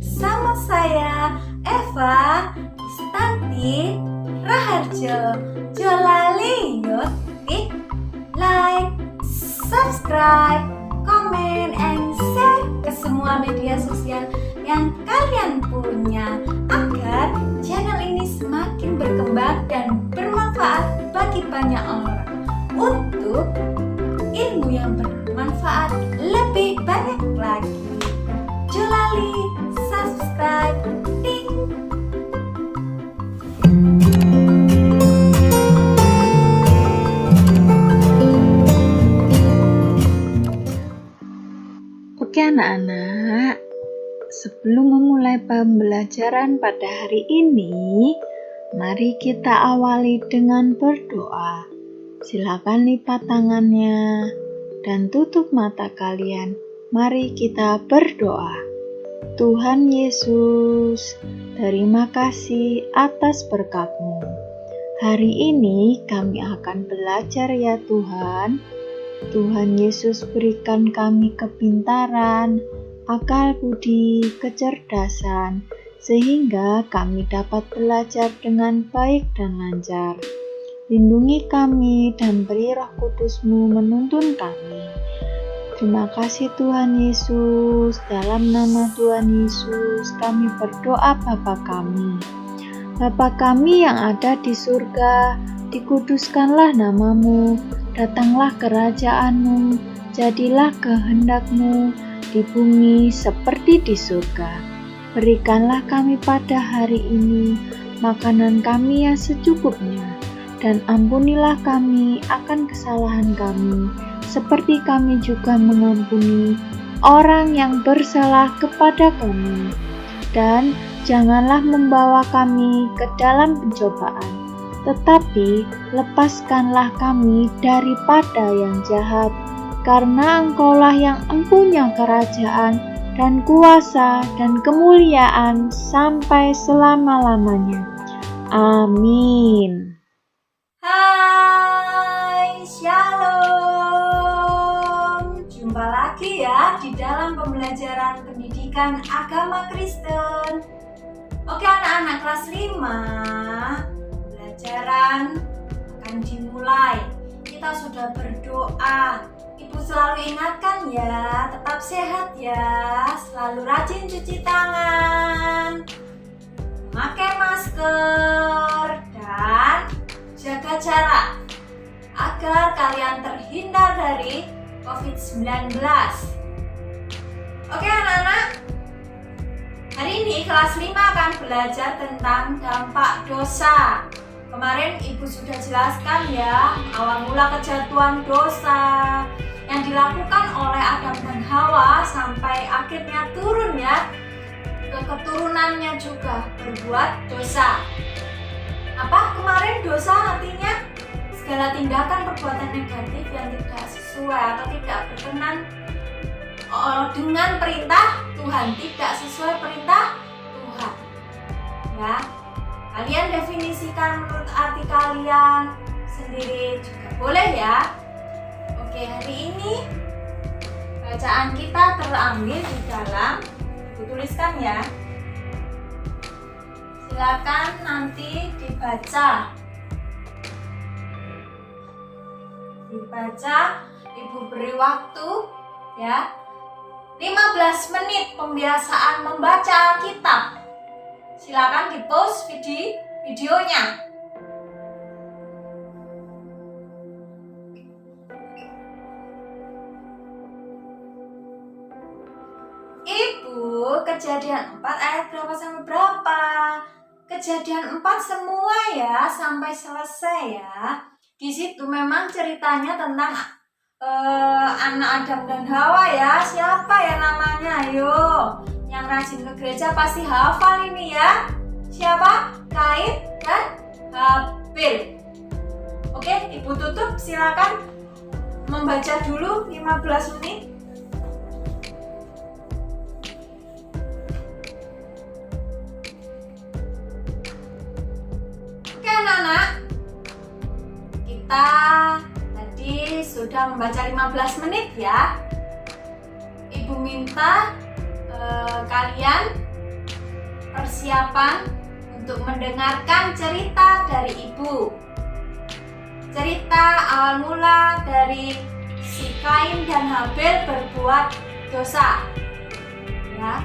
Sama saya Eva Istanti Raharjo. Jolali yuk, klik like, subscribe, comment, and share ke semua media sosial yang kalian punya agar channel ini semakin berkembang dan bermanfaat bagi banyak orang untuk ilmu yang bermanfaat lebih banyak lagi. Jolali subscribe, ding. Oke anak-anak, sebelum memulai pembelajaran pada hari ini, mari kita awali dengan berdoa. Silakan lipat tangannya dan tutup mata kalian. Mari kita berdoa. Tuhan Yesus, terima kasih atas berkat-Mu. Hari ini kami akan belajar ya Tuhan. Tuhan Yesus berikan kami kepintaran, akal budi, kecerdasan, sehingga kami dapat belajar dengan baik dan lancar. Lindungi kami dan beri Roh Kudus-Mu menuntun kami. Terima kasih Tuhan Yesus. Dalam nama Tuhan Yesus kami berdoa Bapa kami. Bapa kami yang ada di surga, dikuduskanlah nama-Mu, datanglah kerajaan-Mu, jadilah kehendak-Mu di bumi seperti di surga. Berikanlah kami pada hari ini makanan kami yang secukupnya, dan ampunilah kami akan kesalahan kami, seperti kami juga mengampuni orang yang bersalah kepada kami. Dan janganlah membawa kami ke dalam pencobaan, tetapi lepaskanlah kami daripada yang jahat, karena Engkaulah yang empunya kerajaan dan kuasa dan kemuliaan sampai selama-lamanya. Amin. Hai, Shalom. Jumpa lagi ya di dalam pembelajaran pendidikan agama Kristen. Oke anak-anak kelas 5, pembelajaran akan dimulai. Kita sudah berdoa. Ibu selalu ingatkan ya, tetap sehat ya, selalu rajin cuci tangan, pakai masker, dan jaga jarak agar kalian terhindar dari COVID-19. Oke anak-anak, hari ini kelas 5 akan belajar tentang dampak dosa. Kemarin ibu sudah jelaskan ya, awal mula kejatuhan dosa yang dilakukan oleh Adam dan Hawa sampai akhirnya turun ya ke keturunannya juga berbuat dosa. Apa kemarin dosa artinya? Segala tindakan perbuatan negatif yang tidak sesuai atau tidak berkenan dengan perintah Tuhan, tidak sesuai perintah Tuhan. Ya, kalian definisikan menurut arti kalian sendiri juga boleh ya. Oke, hari ini bacaan kita terambil di dalam, ibu tuliskan ya. Silakan nanti dibaca. Ibu beri waktu ya 15 menit pembiasaan membaca Alkitab. Silakan di-pause videonya. Ibu, Kejadian 4 ayat berapa sampai berapa? Kejadian 4 semua ya sampai selesai ya. Di situ memang ceritanya tentang anak Adam dan Hawa ya. Siapa ya namanya? Ayo, yang rajin ke gereja pasti hafal ini ya. Siapa? Kain dan Habil. Oke, ibu tutup. Silakan membaca dulu 15 menit. Oke anak-anak, kita tadi sudah membaca 15 menit ya. Ibu minta kalian persiapan untuk mendengarkan cerita dari ibu. Cerita awal mula dari si Kain dan Habil berbuat dosa. Ya,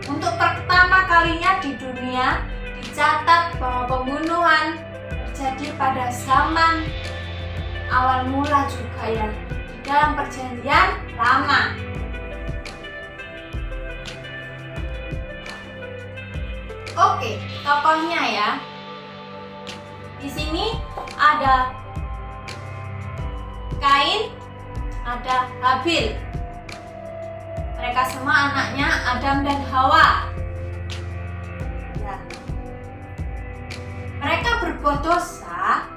untuk pertama kalinya di dunia dicatat bahwa pembunuhan terjadi pada zaman awal mula juga ya, di dalam perjanjian lama. Oke, tokohnya ya. Di sini ada Kain, ada Habil. Mereka semua anaknya Adam dan Hawa. Ya. Mereka berbuat dosa,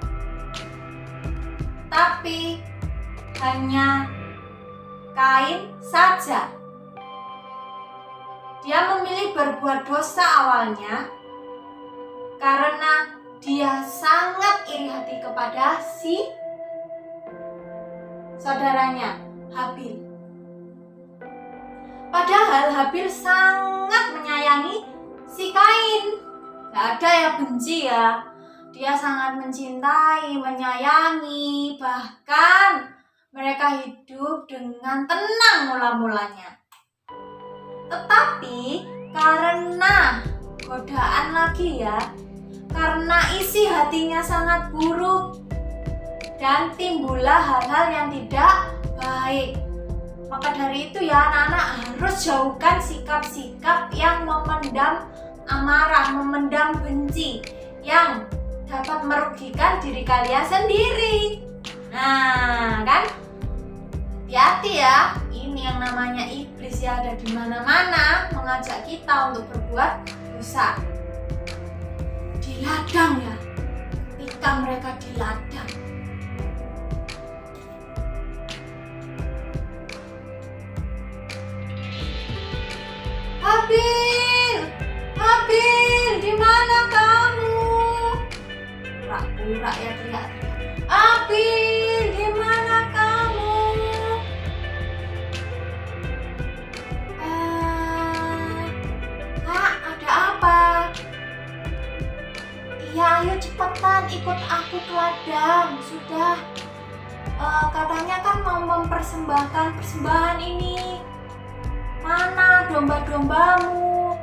tapi hanya Kain saja. Dia memilih berbuat dosa awalnya karena dia sangat iri hati kepada si saudaranya Habil. Padahal Habil sangat menyayangi si Kain. Gak ada yang benci ya. Dia sangat mencintai, menyayangi, bahkan mereka hidup dengan tenang mula-mulanya. Tetapi karena godaan lagi ya, karena isi hatinya sangat buruk dan timbullah hal-hal yang tidak baik. Maka dari itu ya anak-anak harus jauhkan sikap-sikap yang memendam amarah, memendam benci yang dapat merugikan diri kalian sendiri. Nah, kan? Hati-hati ya, ini yang namanya iblis ya, ada di mana-mana mengajak kita untuk berbuat dosa. Di ladang ya, ketika mereka di ladang. Habil, Habil, di mana kamu? Pura-pura ya teriak. Habil, di mana kamu? Kak, ada apa? Iya, ayo cepetan ikut aku ke ladang. Sudah, katanya kan mau mempersembahkan persembahan ini. Mana domba-dombamu?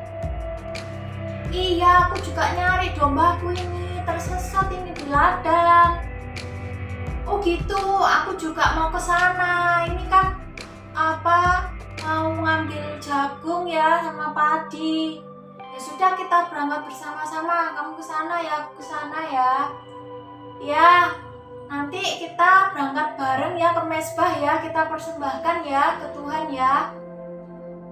Iya, aku juga nyari dombaku ini, tersesat ini di ladang. Oh gitu, aku juga mau ke sana. Ini kan mau ngambil jagung ya sama padi. Ya sudah, kita berangkat bersama-sama. Kamu ke sana ya, aku ke sana ya. Ya, nanti kita berangkat bareng ya ke mezbah ya. Kita persembahkan ya ke Tuhan ya.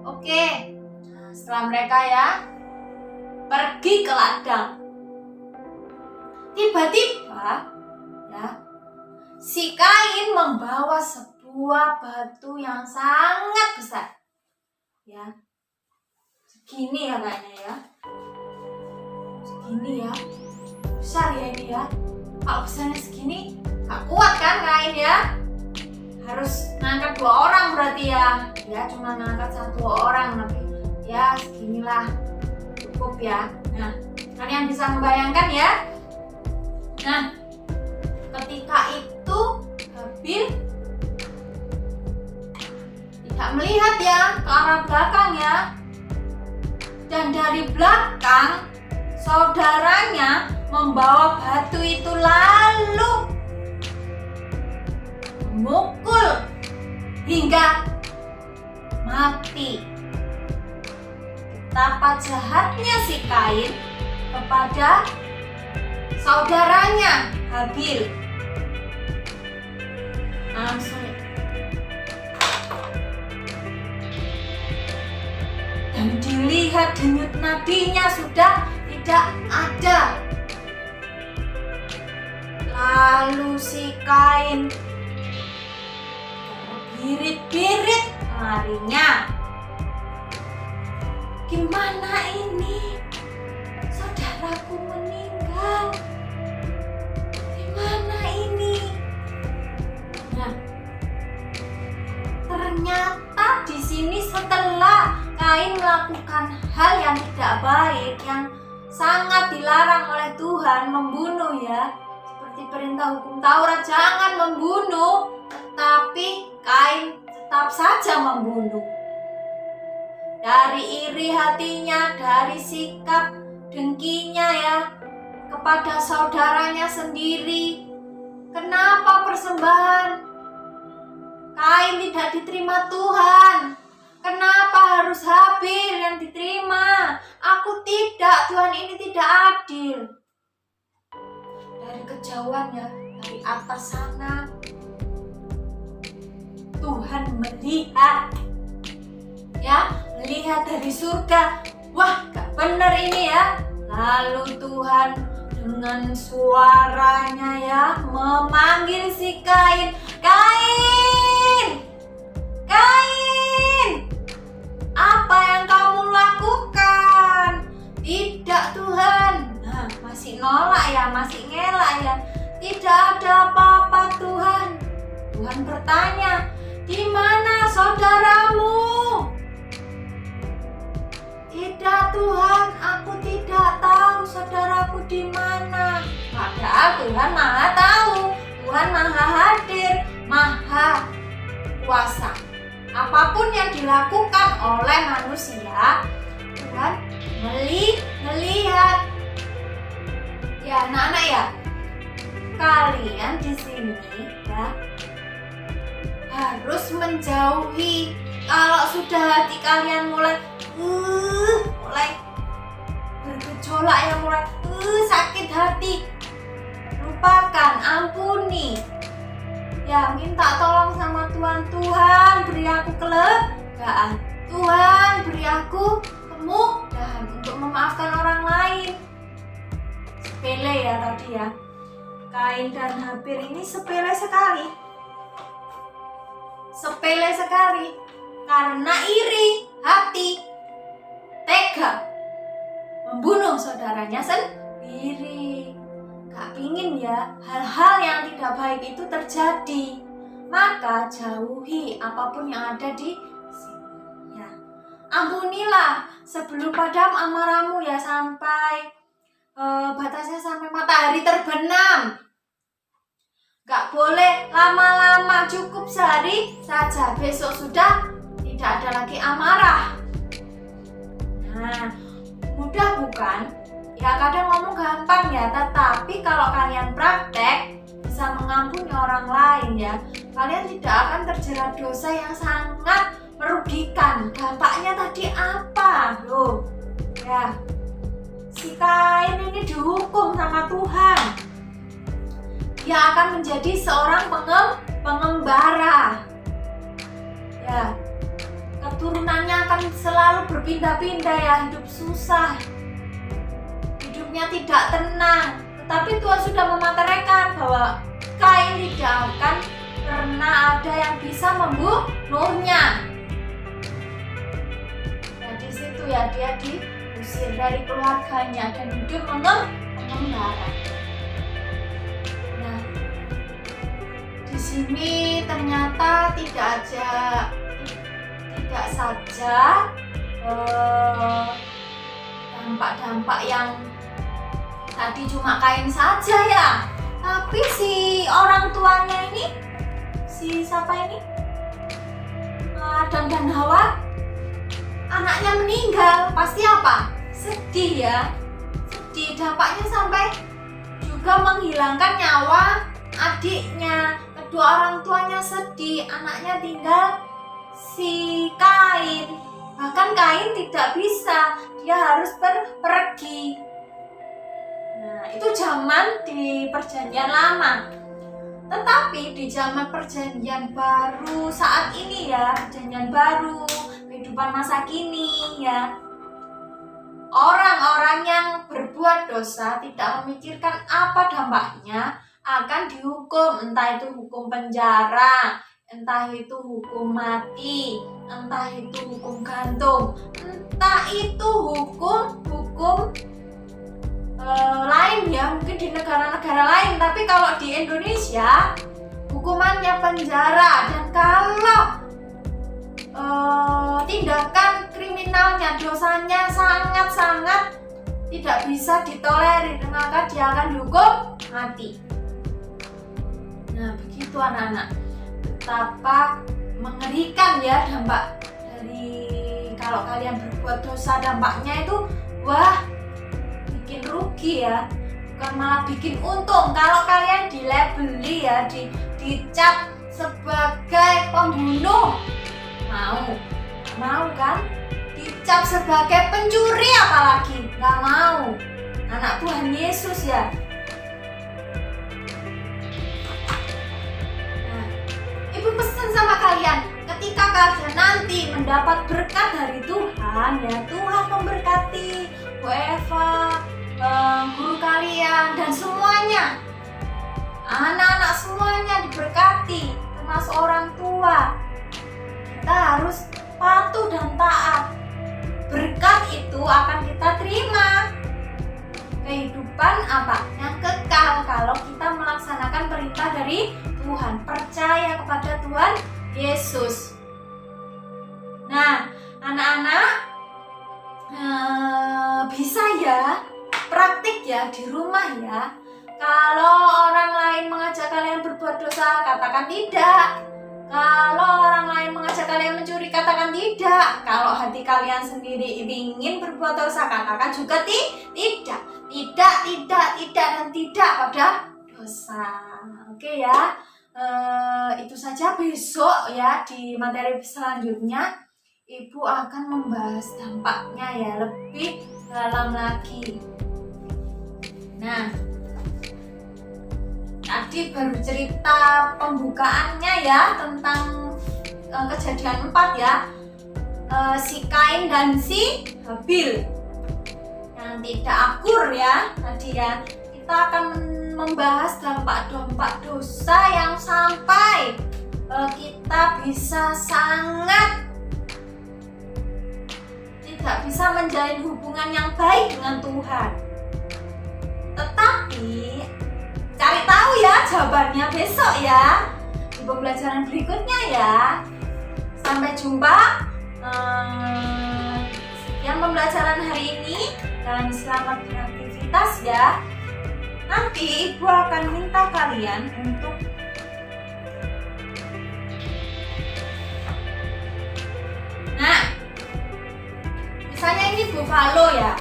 Oke. Nah, setelah mereka ya pergi ke ladang, tiba-tiba ya si Kain membawa sebuah batu yang sangat besar. Ya. Segini ya kayaknya ya. Segini ya. Besar ya ini ya. Kalau besarnya segini gak kuat kan Kain ya. Harus ngangkat 2 orang berarti ya. Ya cuma ngangkat 1 orang, tapi ya seginilah cukup ya. Nah, kalian bisa membayangkan ya. Nah, ketika itu Habil tidak melihat ya ke arah belakang ya. Dan dari belakang saudaranya membawa batu itu lalu memukul hingga mati. Betapa jahatnya si Kain kepada saudaranya Habil. Langsung dan dilihat denyut nadinya sudah tidak ada. Lalu si Kain birit-birit larinya. Gimana ini? Saudaraku meninggal. Gimana ini? Nah, ternyata di sini setelah Kain melakukan hal yang tidak baik, yang sangat dilarang oleh Tuhan membunuh ya. Seperti perintah hukum Taurat, jangan membunuh, tetapi Kain tetap saja membunuh. Dari iri hatinya, dari sikap dengkinya ya kepada saudaranya sendiri. Kenapa persembahan Kain tidak diterima Tuhan? Kenapa harus Habil yang diterima? Aku tidak, Tuhan ini tidak adil. Dari kejauhan ya, dari atas sana Tuhan melihat ya, melihat dari surga. Wah, gak benar ini ya. Lalu Tuhan dengan suaranya ya memanggil si Kain. Kain! Kain! Apa yang kamu lakukan? Tidak Tuhan. Nah, masih nolak ya, masih ngelak ya. Tidak ada apa-apa Tuhan. Tuhan bertanya, di mana saudaramu? Tidak Tuhan, aku tidak tahu saudaraku di mana. Padahal Tuhan Maha tahu, Tuhan Maha hadir, Maha kuasa. Apapun yang dilakukan oleh manusia, Tuhan melihat. Ya anak-anak ya, kalian di sini ya harus menjauhi. Kalau sudah hati kalian mulai bergejolak ya, mulai sakit hati, lupakan, ampuni. Ya, minta tolong sama Tuhan. Tuhan, beri aku kelegaan. Tuhan, beri aku kemudahan untuk memaafkan orang lain. Sepele ya tadi ya. Kain dan Habil ini sepele sekali. Sepele sekali. Karena iri hati, tega membunuh saudaranya sendiri. Gak pingin ya hal-hal yang tidak baik itu terjadi. Maka jauhi apapun yang ada di sini ya. Ampunilah sebelum padam amarahmu ya, sampai batasnya sampai matahari terbenam. Gak boleh lama-lama, cukup sehari saja, besok sudah tidak ada lagi amarah. Nah, mudah bukan? Ya kadang ngomong gampang ya, tetapi kalau kalian praktek bisa mengampuni orang lain ya, kalian tidak akan terjerat dosa yang sangat merugikan. Dampaknya tadi apa? Loh, ya si Kain ini dihukum sama Tuhan. Dia akan menjadi seorang pengembara. Ya, keturunannya akan selalu berpindah-pindah ya, hidup susah. Hidupnya tidak tenang. Tetapi Tuhan sudah mematahkan bahwa Kain tidak akan pernah ada yang bisa membunuhnya. Nah, di situ ya dia diusir dari keluarganya dan hidup mengembara. Nah, di sini ternyata tidak saja dampak-dampak yang tadi cuma Kain saja ya, tapi si orang tuanya ini, si siapa ini, Adam dan Hawa, anaknya meninggal. Pasti apa? Sedih ya, sedih. Dampaknya sampai juga menghilangkan nyawa adiknya. Kedua orang tuanya sedih, anaknya tinggal si Kain. Bahkan Kain tidak bisa, dia harus pergi. Nah, itu zaman di perjanjian lama. Tetapi di zaman perjanjian baru saat ini ya, perjanjian baru, kehidupan masa kini ya, orang-orang yang berbuat dosa tidak memikirkan apa dampaknya akan dihukum. Entah itu hukum penjara, entah itu hukum mati, entah itu hukum gantung, entah itu hukum lain ya, mungkin di negara-negara lain. Tapi kalau di Indonesia hukumannya penjara. Dan kalau tindakan kriminalnya, dosanya sangat-sangat tidak bisa ditolerir, maka dia akan dihukum mati. Nah, begitu anak-anak. Betapa mengerikan ya dampak dari kalau kalian berbuat dosa. Dampaknya itu wah, bikin rugi ya, bukan malah bikin untung. Kalau kalian dilabeli ya, dicap sebagai pembunuh, mau kan? Dicap sebagai pencuri apalagi, nggak mau. Anak Tuhan Yesus ya. Nah, Ibu pesan sama kalian, ketika kalian nanti mendapat berkat dari Tuhan ya, Tuhan memberkati Bu Eva, guru kalian dan semuanya, anak-anak semuanya diberkati, termasuk orang tua. Kita harus patuh dan taat. Berkat itu akan kita terima. Kehidupan apa? Yang kekal kalau kita melaksanakan perintah dari Tuhan, percaya kepada Tuhan Yesus. Nah, anak-anak bisa ya praktik ya di rumah ya. Kalau orang lain mengajak kalian berbuat dosa, katakan tidak. Kalau orang lain mengajak kalian mencuri, katakan tidak. Kalau hati kalian sendiri ingin berbuat dosa, katakan juga tidak. Tidak dan tidak pada dosa. Oke ya. Itu saja. Besok ya di materi selanjutnya Ibu akan membahas dampaknya ya lebih dalam lagi. Nah, tadi baru cerita pembukaannya ya tentang kejadian 4 ya, si Kain dan si Habil yang tidak akur ya tadi ya. Kita akan membahas dampak-dampak dosa yang sampai kita bisa sangat tidak bisa menjalin hubungan yang baik dengan Tuhan. Tetapi cari tahu ya jawabannya besok ya di pembelajaran berikutnya ya. Sampai jumpa. Sekian pembelajaran hari ini dan selamat beraktivitas ya. Nanti Ibu akan minta kalian untuk misalnya ini buffalo ya.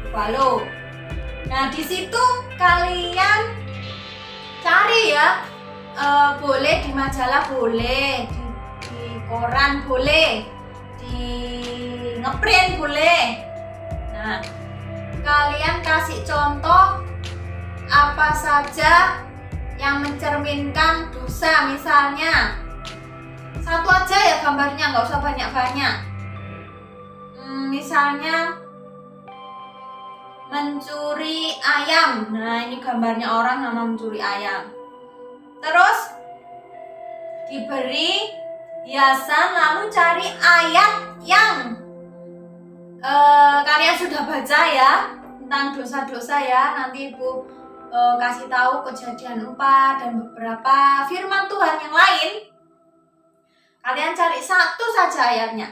Buffalo. Nah, di situ kalian cari ya, boleh di majalah, boleh di koran, boleh di ngeprint, boleh. Nah, kalian kasih contoh apa saja yang mencerminkan dosa. Misalnya satu aja ya gambarnya, nggak usah banyak-banyak. Misalnya mencuri ayam. Nah, ini gambarnya orang sama mencuri ayam. Terus diberi hiasan, lalu cari ayat yang kalian sudah baca ya tentang dosa-dosa ya. Nanti Ibu kasih tahu Kejadian 4 dan beberapa firman Tuhan yang lain. Kalian cari satu saja ayatnya,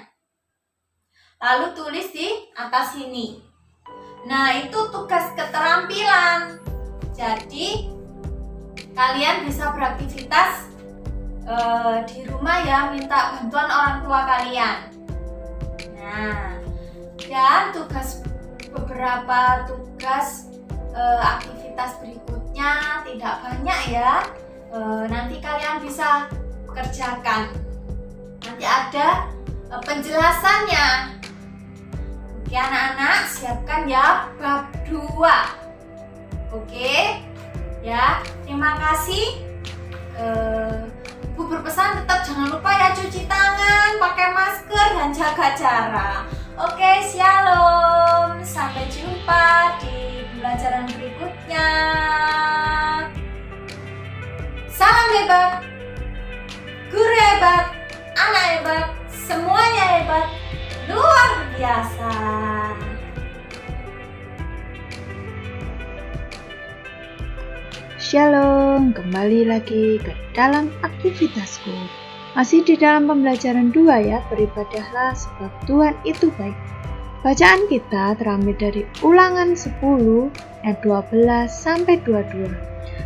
lalu tulis di atas sini. Nah, itu tugas keterampilan. Jadi kalian bisa beraktivitas di rumah ya, minta bantuan orang tua kalian. Nah, dan beberapa tugas aktivitas berikutnya tidak banyak ya. Nanti kalian bisa kerjakan. Nanti ada penjelasannya. Oke anak-anak, siapkan ya bab 2. Oke ya, terima kasih. Ibu berpesan tetap jangan lupa ya cuci tangan, pakai masker dan jaga jarak. Oke, shalom. Sampai jumpa di pembelajaran berikutnya. Salam hebat, guru hebat, anak hebat, semuanya hebat, luar biasa. Shalom, kembali lagi ke dalam aktivitasku. Masih di dalam pembelajaran 2 ya, beribadahlah sebab Tuhan itu baik. Bacaan kita terambil dari Ulangan 10 ayat 12 sampai 22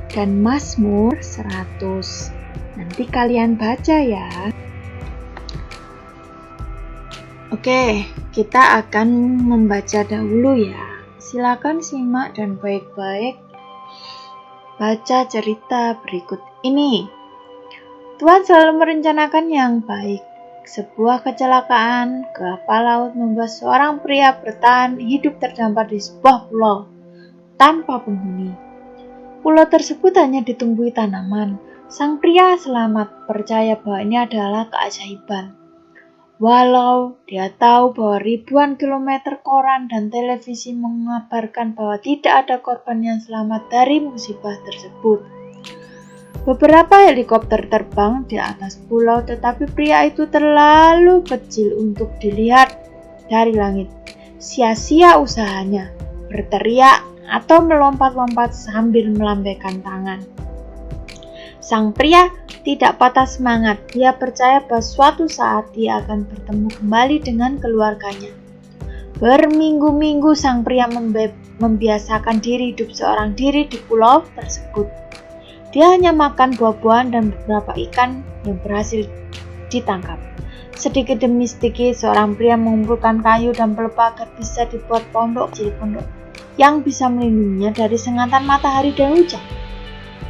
dan Mazmur 100. Nanti kalian baca ya. Oke, kita akan membaca dahulu ya. Silakan simak dan baik-baik baca cerita berikut ini. Tuhan selalu merencanakan yang baik. Sebuah kecelakaan kapal laut membuat seorang pria bertahan hidup terdampar di sebuah pulau tanpa penghuni. Pulau tersebut hanya ditumbuhi tanaman. Sang pria selamat percaya bahwa ini adalah keajaiban. Walau dia tahu bahwa ribuan kilometer koran dan televisi mengabarkan bahwa tidak ada korban yang selamat dari musibah tersebut. Beberapa helikopter terbang di atas pulau, tetapi pria itu terlalu kecil untuk dilihat dari langit. Sia-sia usahanya berteriak atau melompat-lompat sambil melambaikan tangan. Sang pria tidak patah semangat. Dia percaya bahwa suatu saat dia akan bertemu kembali dengan keluarganya. Berminggu-minggu sang pria membiasakan diri hidup seorang diri di pulau tersebut. Dia hanya makan buah-buahan dan beberapa ikan yang berhasil ditangkap. Sedikit demi sedikit seorang pria mengumpulkan kayu dan pelepah agar bisa dibuat pondok yang bisa melindunginya dari sengatan matahari dan hujan.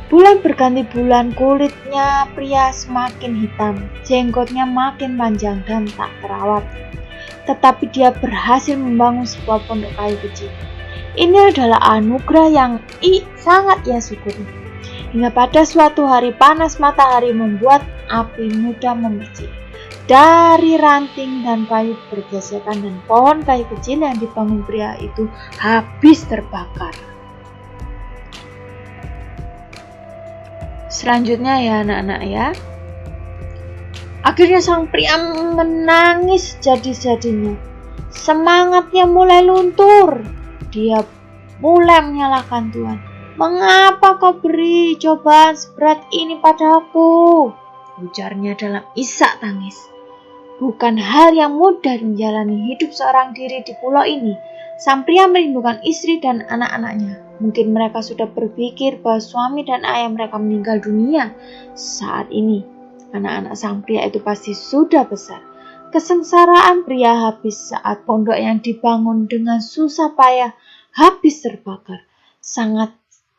Bulan berganti bulan, kulitnya pria semakin hitam, jenggotnya makin panjang dan tak terawat. Tetapi dia berhasil membangun sebuah pondok kayu kecil. Ini adalah anugerah yang sangat ia syukuri. Hingga pada suatu hari panas matahari membuat api mudah memercik. Dari ranting dan kayu bergesekan dan pohon kayu kecil yang dibangun pria itu habis terbakar. Selanjutnya ya anak-anak ya. Akhirnya sang pria menangis jadi-jadinya. Semangatnya mulai luntur. Dia mulai menyalahkan Tuhan. Mengapa kau beri cobaan seberat ini padaku? Ujarnya dalam isak tangis. Bukan hal yang mudah menjalani hidup seorang diri di pulau ini. Sang pria merindukan istri dan anak-anaknya. Mungkin mereka sudah berpikir bahwa suami dan ayah mereka meninggal dunia. Saat ini, anak-anak sang pria itu pasti sudah besar. Kesengsaraan pria habis saat pondok yang dibangun dengan susah payah habis terbakar.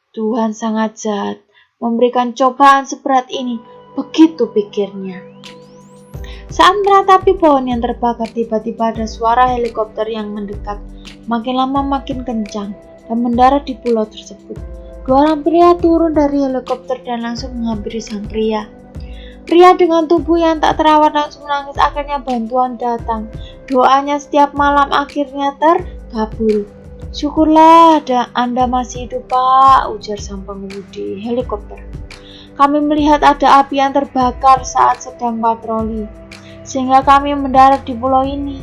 Tuhan sangat jahat memberikan cobaan seberat ini, begitu pikirnya. Saat meratapi pohon yang terbakar, tiba-tiba ada suara helikopter yang mendekat. Makin lama makin kencang dan mendarat di pulau tersebut. Dua orang pria turun dari helikopter dan langsung menghampiri sang pria. Pria dengan tubuh yang tak terawat langsung menangis. Akhirnya bantuan datang. Doanya setiap malam akhirnya terkabul. Syukurlah Anda masih hidup, Pak, ujar sang pengemudi helikopter. Kami melihat ada api yang terbakar saat sedang patroli, sehingga kami mendarat di pulau ini.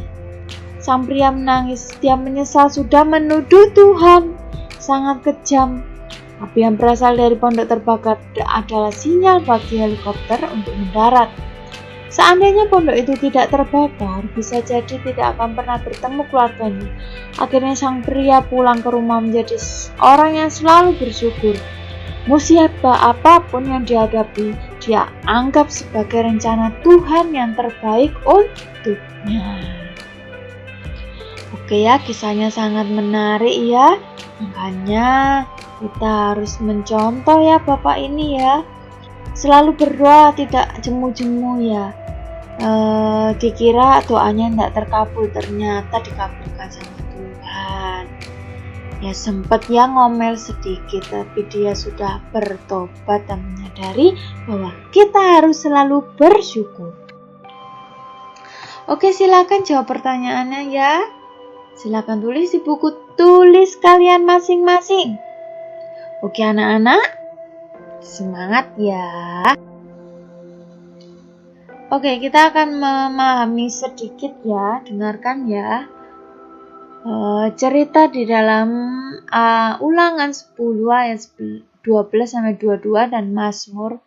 Sang pria menangis. Dia menyesal sudah menuduh Tuhan. Sangat kejam. Api yang berasal dari pondok terbakar adalah sinyal bagi helikopter untuk mendarat. Seandainya pondok itu tidak terbakar, bisa jadi tidak akan pernah bertemu keluarganya. Akhirnya sang pria pulang ke rumah menjadi orang yang selalu bersyukur. Musibah apapun yang dihadapi, dia anggap sebagai rencana Tuhan yang terbaik untuknya. Oke ya, kisahnya sangat menarik ya. Makanya kita harus mencontoh ya Bapak ini ya. Selalu berdoa, tidak jemu-jemu ya. Dikira doanya tidak terkabul, ternyata dikabulkan sama Tuhan. Ya sempat ya ngomel sedikit, tapi dia sudah bertobat dan menyadari bahwa kita harus selalu bersyukur. Oke, silakan jawab pertanyaannya ya. Silakan tulis di buku tulis kalian masing-masing. Oke anak-anak, semangat ya. Oke, kita akan memahami sedikit ya, dengarkan ya. Cerita di dalam Ulangan 10 ayat 12-22 dan Mazmur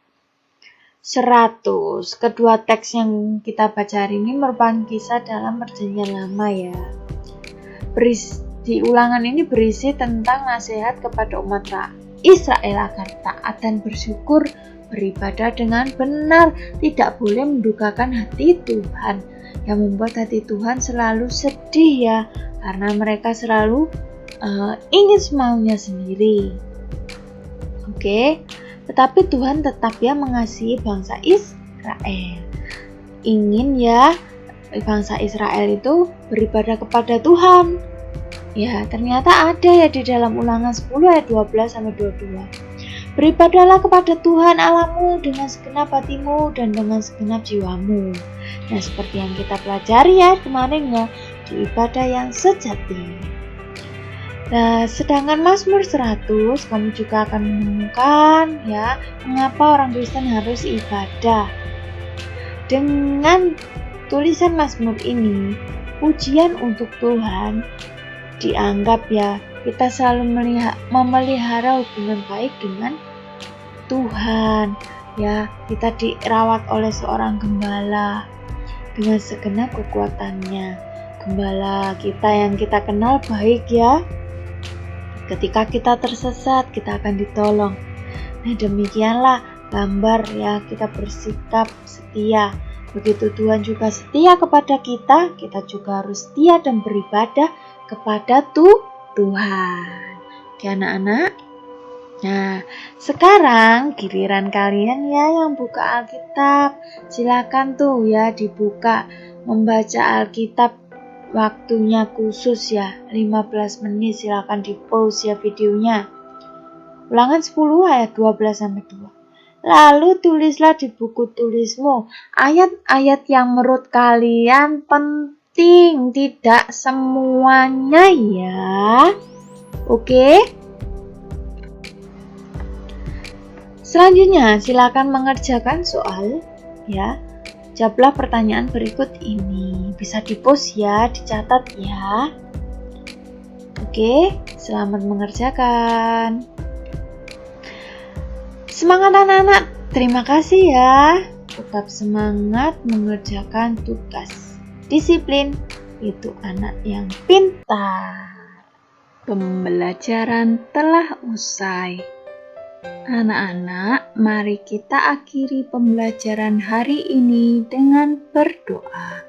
100. Kedua teks yang kita baca hari ini merupakan kisah dalam Perjanjian Lama ya. di ulangan ini berisi tentang nasihat kepada umat Israel agar taat dan bersyukur, beribadah dengan benar, tidak boleh mendukakan hati Tuhan, yang membuat hati Tuhan selalu sedih ya, karena mereka selalu ingin semaunya sendiri. Oke, tetapi Tuhan tetap ya mengasihi bangsa Israel. Ingin ya bangsa Israel itu beribadah kepada Tuhan. Ya, ternyata ada ya di dalam Ulangan 10 ayat 12-22. Beribadahlah kepada Tuhan Allahmu dengan segenap hatimu dan dengan segenap jiwamu. Nah, seperti yang kita pelajari ya kemarin ya, di ibadah yang sejati. Nah, sedangkan Mazmur 100 kamu juga akan menemukan ya mengapa orang Kristen harus ibadah. Dengan tulisan Mazmur ini, pujian untuk Tuhan dianggap ya kita selalu memelihara hubungan baik dengan Tuhan ya, kita dirawat oleh seorang gembala dengan segenap kekuatannya. Gembala kita yang kita kenal baik ya. Ketika kita tersesat, kita akan ditolong. Nah, demikianlah gambar ya kita bersikap setia. Begitu Tuhan juga setia kepada kita juga harus setia dan beribadah kepada Tuhan. Oke anak-anak. Nah, sekarang giliran kalian ya yang buka Alkitab. Silakan tuh ya dibuka membaca Alkitab. Waktunya khusus ya 15 menit, silakan di pause ya videonya. Ulangan 10 ayat 12-2. Lalu tulislah di buku tulismu ayat-ayat yang menurut kalian penting, tidak semuanya ya. Oke? Selanjutnya silakan mengerjakan soal ya. Jawablah pertanyaan berikut ini. Bisa di-post ya, dicatat ya. Oke, selamat mengerjakan. Semangat anak-anak, terima kasih ya. Tetap semangat mengerjakan tugas. Disiplin, itu anak yang pintar. Pembelajaran telah usai. Anak-anak, mari kita akhiri pembelajaran hari ini dengan berdoa.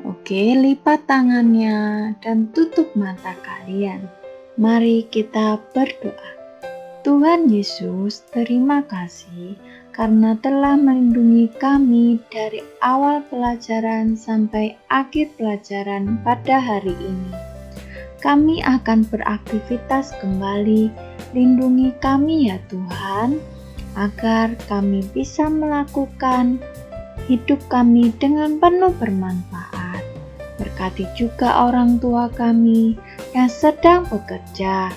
Oke, lipat tangannya dan tutup mata kalian. Mari kita berdoa. Tuhan Yesus, terima kasih karena telah melindungi kami dari awal pelajaran sampai akhir pelajaran pada hari ini. Kami akan beraktivitas kembali. Lindungi kami ya Tuhan, agar kami bisa melakukan hidup kami dengan penuh bermanfaat. Berkati juga orang tua kami yang sedang bekerja,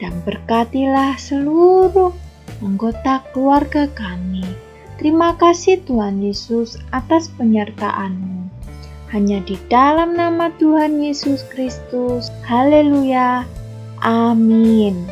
dan berkatilah seluruh anggota keluarga kami. Terima kasih Tuhan Yesus atas penyertaan-Mu. Hanya di dalam nama Tuhan Yesus Kristus. Haleluya. Amin.